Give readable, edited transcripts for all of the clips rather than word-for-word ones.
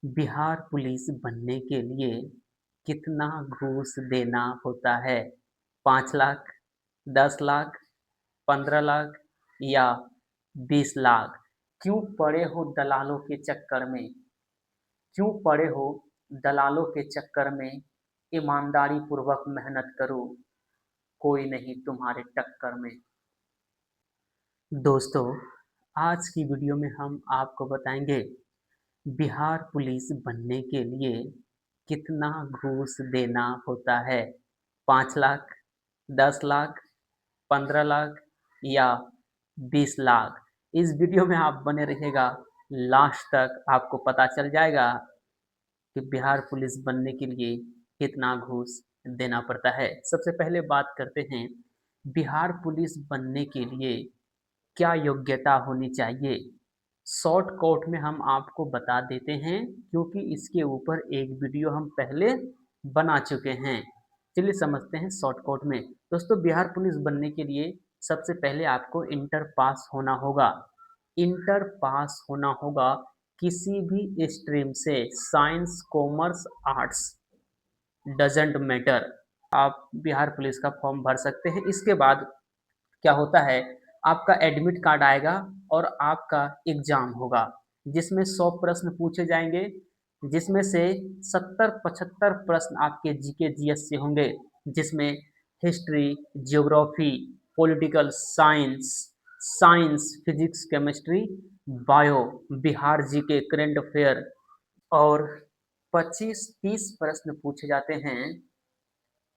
Bihar police बनने के लिए कितना घूस देना होता है? 5 लाख, 10 लाख, 15 लाख या 20 लाख? क्यों पड़े हो दलालों के चक्कर में? क्यों पड़े हो दलालों के चक्कर में? ईमानदारी पूर्वक मेहनत करो, कोई नहीं तुम्हारे टक्कर में। दोस्तों, आज की वीडियो में हम आपको बताएंगे बिहार पुलिस बनने के लिए कितना घूस देना होता है? 5 लाख, 10 लाख, 15 लाख या 20 लाख? इस वीडियो में आप बने रहिएगा, लास्ट तक आपको पता चल जाएगा कि बिहार पुलिस बनने के लिए कितना घूस देना पड़ता है। सबसे पहले बात करते हैं, बिहार पुलिस बनने के लिए क्या योग्यता होनी चाहिए? शॉर्ट कोट में हम आपको बता देते हैं, क्योंकि इसके ऊपर एक वीडियो हम पहले बना चुके हैं। चलिए समझते हैं शॉर्ट कोट में। दोस्तों, बिहार पुलिस बनने के लिए सबसे पहले आपको इंटर पास होना होगा। इंटर पास होना होगा किसी भी स्ट्रीम से, science, commerce, arts, doesn't matter. आप बिहार पुलिस का फॉर्म भर सकते हैं। इसके बाद क्या होता है, आपका एडमिट कार्ड आएगा और आपका एग्जाम होगा, जिसमें 100 प्रश्न पूछे जाएंगे, जिसमें से 70-75 प्रश्न आपके जीके जीएस से होंगे, जिसमें history, geography, political science, science, physics, chemistry, bio, Bihar GK, current affair और 25-30 प्रश्न पूछे जाते हैं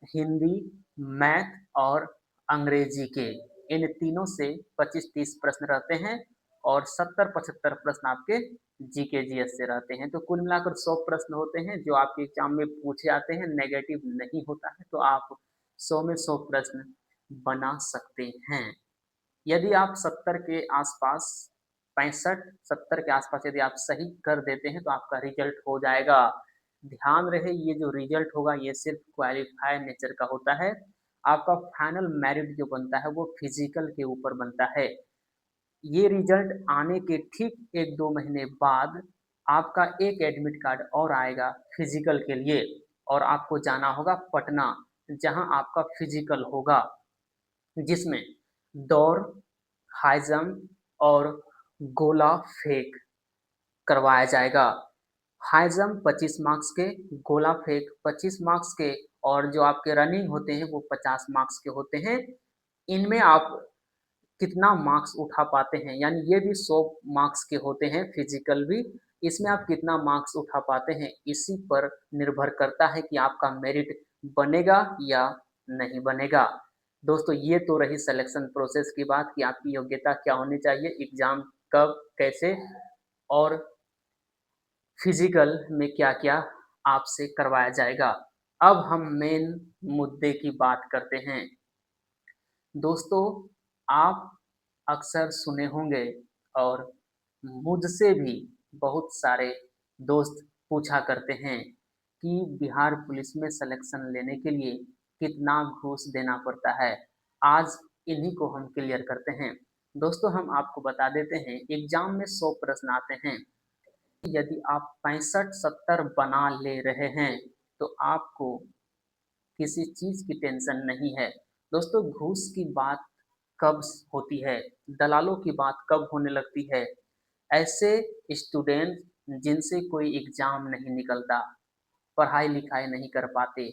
हिंदी, मैथ और अंग्रेजी के। इन तीनों से 25-30 प्रश्न रहते हैं और 70-75 प्रश्न आपके जीके जीएस से रहते हैं। तो कुल मिलाकर 100 प्रश्न होते हैं जो आपके एग्जाम में पूछे जाते हैं। नेगेटिव नहीं होता है, तो आप 100 में 100 प्रश्न बना सकते हैं। यदि आप 70 के आसपास, 65-70 के आसपास यदि आप सही कर देते हैं तो आपका रिजल्ट हो जाएगा। ध्यान रहे, ये जो रिजल्ट होगा ये सिर्फ क्वालिफाई नेचर का होता है। आपका फाइनल मेरिट जो बनता है वो फिजिकल के ऊपर बनता है। ये रिजल्ट आने के ठीक 1-2 महीने बाद आपका एक एडमिट कार्ड और आएगा फिजिकल के लिए, और आपको जाना होगा पटना, जहां आपका फिजिकल होगा, जिसमें दौड़, हाई जंप और गोला फेंक करवाया जाएगा। हाई जंप 25 मार्क्स के, गोला फेंक 25 मार्क्स के और जो आपके रनिंग होते हैं वो 50 मार्क्स के होते हैं। इनमें आप कितना मार्क्स उठा पाते हैं, यानी ये भी 100 मार्क्स के होते हैं, फिजिकल भी। इसमें आप कितना मार्क्स उठा पाते हैं, इसी पर निर्भर करता है कि आपका मेरिट बनेगा या नहीं बनेगा। दोस्तों, ये तो रही सिलेक्शन प्रोसेस की बात कि आपकी योग्यता क्या होनी चाहिए, एग्जाम कब, कैसे और फिजिकल में क्या-क्या आपसे करवाया जाएगा। अब हम मेन मुद्दे की बात करते हैं। दोस्तों, आप अक्सर सुने होंगे और मुझसे भी बहुत सारे दोस्त पूछा करते हैं कि बिहार पुलिस में सिलेक्शन लेने के लिए कितना घूस देना पड़ता है। आज इन्हीं को हम क्लियर करते हैं। दोस्तों, हम आपको बता देते हैं, एग्जाम में 100 प्रश्न आते हैं। यदि आप 65-70 बना ले रहे हैं तो आपको किसी चीज़ की टेंशन नहीं है। दोस्तों, घूस की बात कब होती है, दलालों की बात कब होने लगती है? ऐसे स्टूडेंट जिनसे कोई एग्ज़ाम नहीं निकलता, पढ़ाई-लिखाई नहीं कर पाते,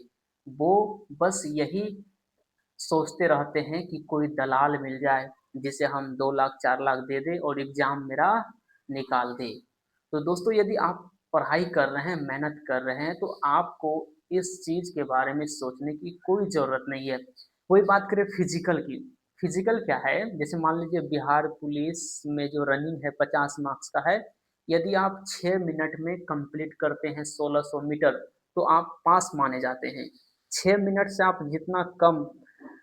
वो बस यही सोचते रहते हैं कि कोई दलाल मिल जाए, जिसे हम 2 लाख 4 लाख दे दें और एग्ज़ाम मेरा निकाल दे। तो दोस्तों, यदि आप पढ़ाई कर रहे हैं, मेहनत कर रहे हैं, तो आपको इस चीज़ के बारे में सोचने की कोई ज़रूरत नहीं है। वही बात करें फिज़िकल की, फिज़िकल क्या है? जैसे मान लीजिए बिहार पुलिस में जो रनिंग है 50 मार्क्स का है, यदि आप 6 मिनट में कंप्लीट करते हैं 1600 मीटर, तो आप पास माने जाते हैं। 6 मिनट से आप जितना कम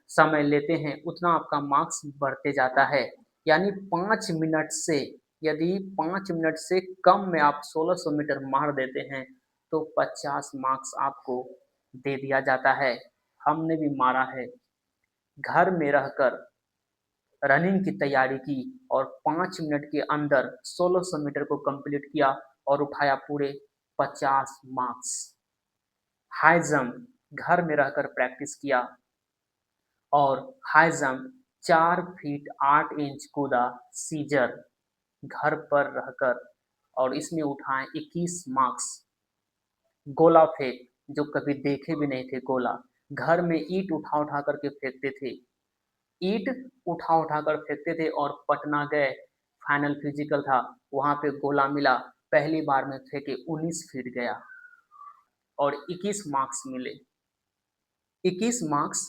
समय लेते हैं, उतना आपका मार्क्स बढ़ते जाता है। यानी 5 मिनट से, यदि 5 मिनट से कम में आप 1600 मीटर मार देते हैं, तो 50 मार्क्स आपको दे दिया जाता है। हमने भी मारा है। घर में रहकर रनिंग की तैयारी की और 5 मिनट के अंदर 1600 मीटर को कंप्लीट किया और उठाया पूरे 50 मार्क्स। हाई जंप घर में रहकर प्रैक्टिस किया और हाई जंप 4 फीट 8 इंच कूदा सीजर घर पर रहकर और इसमें उठाए 21 मार्क्स। गोला फेंक जो कभी देखे भी नहीं थे गोला, घर में ईंट उठा उठा करके फेंकते थे, ईंट उठा उठा कर फेंकते थे और पटना गए, फाइनल फिजिकल था, वहां पे गोला मिला, पहली बार में फेंके 19 फीट गया और 21 मार्क्स मिले। 21 मार्क्स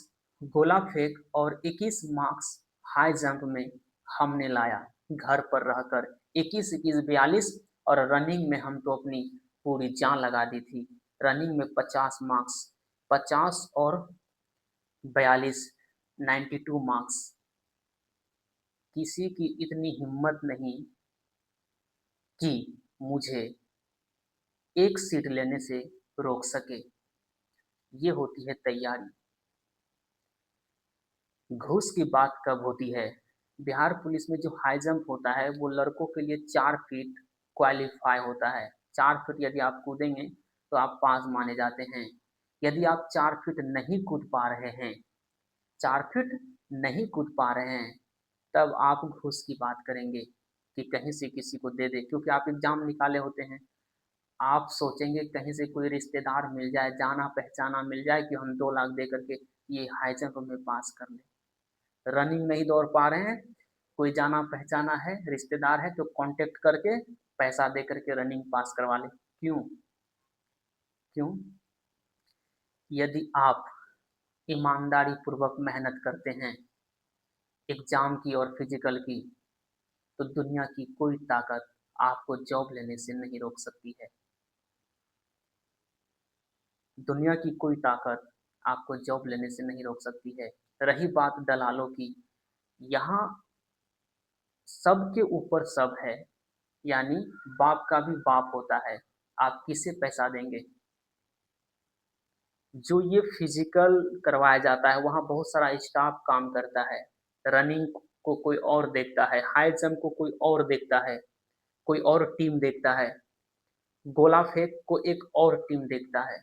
गोला फेंक और 21 मार्क्स हाई जंप में हमने लाया घर पर रहकर। 21 21 42 और रनिंग में हम तो अपनी पूरी जान लगा दी थी। रनिंग में 50 मार्क्स, 50 और 42 92 मार्क्स। किसी की इतनी हिम्मत नहीं कि मुझे एक सीट लेने से रोक सके। ये होती है तैयारी। घूस की बात कब होती है? बिहार पुलिस में जो हाई जंप होता है वो लड़कों के लिए 4 फीट क्वालिफाई होता है। 4 फीट यदि आप कूदेंगे तो आप पास माने जाते हैं। यदि आप 4 फीट नहीं कूद पा रहे हैं, 4 फीट नहीं कूद पा रहे हैं, तब आप घूस की बात करेंगे कि कहीं से किसी को दे दे, क्योंकि आप एग्जाम निकाले होते हैं। आप सोचेंगे कहीं से कोई रिश्तेदार मिल जाए, जाना पहचाना मिल जाए कि हम 2 लाख दे करके ये हाई जंप में पास कर लें। रनिंग नहीं दौड़ पा रहे हैं, कोई जाना पहचाना है, रिश्तेदार है तो कांटेक्ट करके पैसा दे करके रनिंग पास करवा ले। क्यों? क्यों? यदि आप ईमानदारी पूर्वक मेहनत करते हैं एग्जाम की और फिजिकल की, तो दुनिया की कोई ताकत आपको जॉब लेने से नहीं रोक सकती है। दुनिया की कोई ताकत आपको जॉब लेने से नहीं रोक सकती है। रही बात दलालों की, यहाँ सबके ऊपर सब है, यानी बाप का भी बाप होता है। आप किसे पैसा देंगे? जो ये फिजिकल करवाया जाता है वहाँ बहुत सारा स्टाफ काम करता है। रनिंग को कोई और देखता है, हाई जंप को कोई और देखता है, कोई और टीम देखता है, गोला फेंक को एक और टीम देखता है।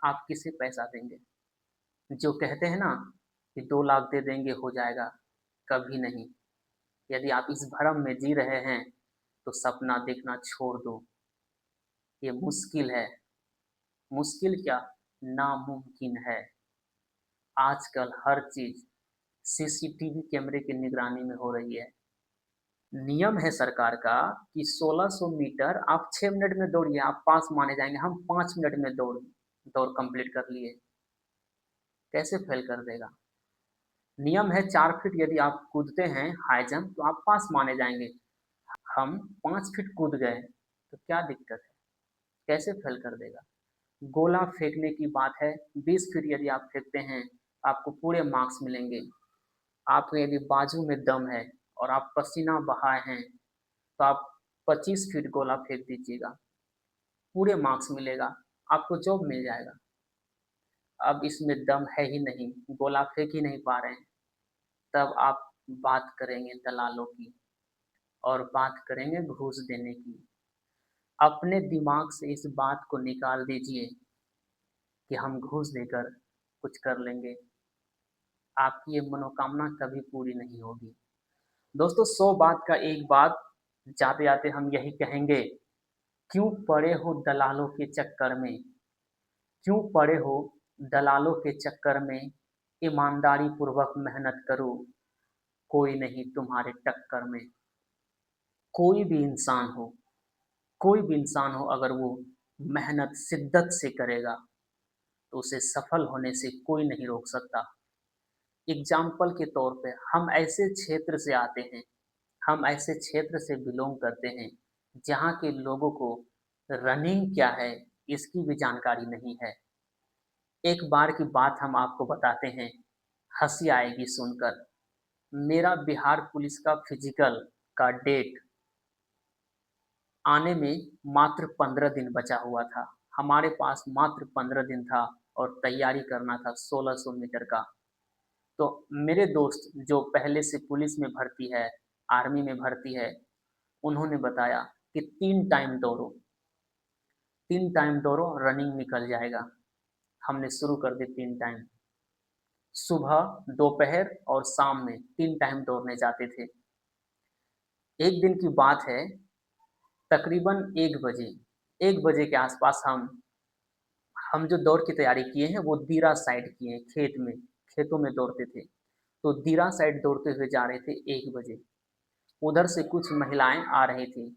आप किसे पैसा देंगे? जो कहते हैं ना कि 2 लाख दे देंगे हो जाएगा, कभी नहीं। यदि आप इस भ्रम में जी रहे हैं तो सपना देखना छोड़ दो। ये मुश्किल है। मुश्किल क्या, नामुमकिन है। आजकल हर चीज सीसीटीवी कैमरे की निगरानी में हो रही है। नियम है सरकार का कि 1600 मीटर आप 6 मिनट में दौड़िए, आप पास माने जाएंगे। हम 5 मिनट में दौड़ कंप्लीट कर लिए, कैसे फेल कर देगा? नियम है 4 फीट यदि आप कूदते हैं हाई जंप तो आप पास माने जाएंगे। हम 5 फीट कूद गए तो क्या दिक्कत है? कैसे फेल कर देगा? गोला फेंकने की बात है, 20 फीट यदि आप फेंकते हैं आपको पूरे मार्क्स मिलेंगे। आपके यदि बाजू में दम है और आप पसीना बहाए हैं तो आप 25 फीट गोला फेंक दीजिएगा, पूरे मार्क्स मिलेगा, आपको जॉब मिल जाएगा। अब इसमें दम है ही नहीं, गोला फेंक ही नहीं पा रहे हैं, तब आप बात करेंगे दलालों की और बात करेंगे घूस देने की। अपने दिमाग से इस बात को निकाल दीजिए कि हम घूस देकर कुछ कर लेंगे। आपकी ये मनोकामना कभी पूरी नहीं होगी। दोस्तों, 100 बात का एक बात, जाते जाते हम यही कहेंगे, क्यों पड़े हो दलालों के चक्कर में? क्यों पड़े हो दलालों के चक्कर में? ईमानदारी पूर्वक मेहनत करो, कोई नहीं तुम्हारे टक्कर में। कोई भी इंसान हो, कोई भी इंसान हो, अगर वो मेहनत शिद्दत से करेगा तो उसे सफल होने से कोई नहीं रोक सकता। एग्जाम्पल के तौर पे हम ऐसे क्षेत्र से आते हैं, हम ऐसे क्षेत्र से बिलोंग करते हैं जहाँ के लोगों को रनिंग क्या है इसकी भी जानकारी नहीं है। एक बार की बात हम आपको बताते हैं, हंसी आएगी सुनकर। मेरा बिहार पुलिस का फिजिकल का डेट आने में मात्र 15 दिन बचा हुआ था। हमारे पास मात्र 15 दिन था और तैयारी करना था 1600 मीटर का। तो मेरे दोस्त जो पहले से पुलिस में भर्ती है, आर्मी में भर्ती है, उन्होंने बताया कि 3 टाइम दौड़ो। 3 टाइम दौड़ो, रनिंग निकल जाएगा। हमने शुरू कर दी 3 टाइम। सुबह, दोपहर और शाम में 3 टाइम दौड़ने जाते थे। एक दिन की बात है, तकरीबन 1 बजे, 1 बजे के आसपास हम जो दौड़ की तैयारी किए हैं वो दीरा साइड किए हैं, खेतों में दौड़ते थे। तो दीरा साइड दौड़ते हुए जा रहे थे 1 बजे। उधर से कुछ महिलाएं आ रही थी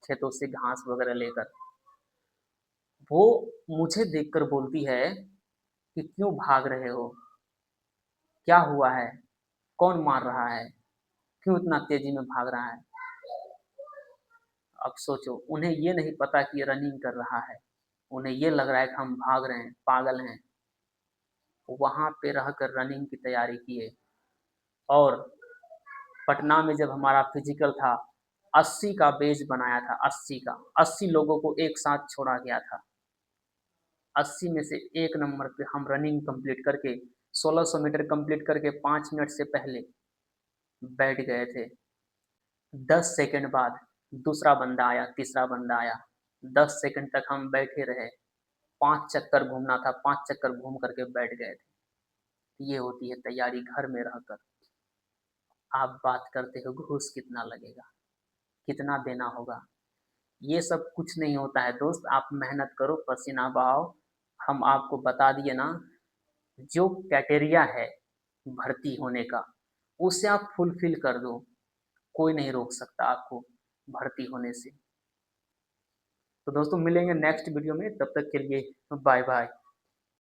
खेतों से घास वगैरह लेकर। वो मुझे देखकर बोलती है कि क्यों भाग रहे हो? क्या हुआ है? कौन मार रहा है? क्यों इतना तेजी में भाग रहा है? अब सोचो, उन्हें ये नहीं पता कि ये रनिंग कर रहा है। उन्हें ये लग रहा है कि हम भाग रहे हैं, पागल हैं। वहां पे रहकर रनिंग की तैयारी किए। और पटना में जब हमारा फिजिकल था, 80 का बेज बनाया था, 80 का। 80 लोगों को एक साथ छोड़ा गया था। 80 में से 1 नंबर पे हम रनिंग कंप्लीट करके 1600 मीटर कंप्लीट करके 5 मिनट से पहले बैठ गए थे। 10 सेकंड बाद दूसरा बंदा आया, तीसरा बंदा आया। 10 सेकंड तक हम बैठे रहे। 5 चक्कर घूमना था, 5 चक्कर घूम करके बैठ गए थे। ये होती है तैयारी घर में रहकर। आप बात करते हो घूस कितना लगेगा, कितना देना होगा। ये सब कुछ नहीं होता है दोस्त। आप मेहनत करो, पसीना बहाओ। हम आपको बता दिए ना, जो क्राइटेरिया है भर्ती होने का, उसे आप फुलफिल कर दो। कोई नहीं रोक सकता आपको भर्ती होने से। तो दोस्तों, मिलेंगे नेक्स्ट वीडियो में, तब तक के लिए बाय बाय।